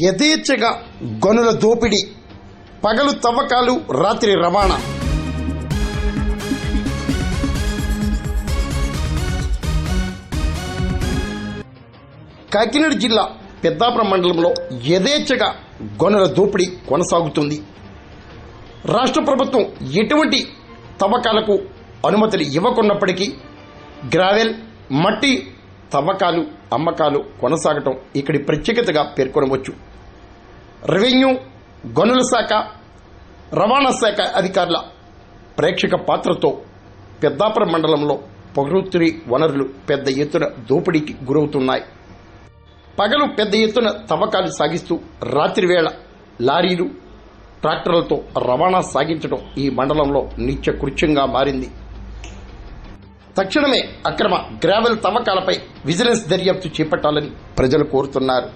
యథేచ్ఛగా గనుల దోపిడీ, పగలు తవ్వకాలు, రాత్రి రవాణా. కాకినాడ జిల్లా పెద్దాపురం మండలంలో యథేచ్ఛగా గనుల దోపిడీ కొనసాగుతుంది. రాష్ట్ర ప్రభుత్వం ఎటువంటి తవ్వకాలకు అనుమతులు ఇవ్వకున్నప్పటికీ గ్రావెల్, మట్టి తవ్వకాలు, అమ్మకాలు కొనసాగటం ఇక్కడి ప్రత్యేకతగా పేర్కొనవచ్చు. రెవెన్యూ, గనుల శాఖ, రవాణా శాఖ అధికారుల ప్రేక్షక పాత్రతో పెద్దాపురం మండలంలో ప్రకృతి వనరులు పెద్ద ఎత్తున దోపిడీకి గురవుతున్నాయి. పగలు పెద్ద ఎత్తున తవ్వకాలు సాగిస్తూ రాత్రి వేళ లారీలు, ట్రాక్టర్లతో రవాణా సాగించడం ఈ మండలంలో నిత్యకృత్యంగా మారింది. తక్షణమే అక్రమ గ్రావెల్ తవ్వకాలపై విజిలెన్స్ దర్యాప్తు చేపట్టాలని ప్రజలు కోరుతున్నారు.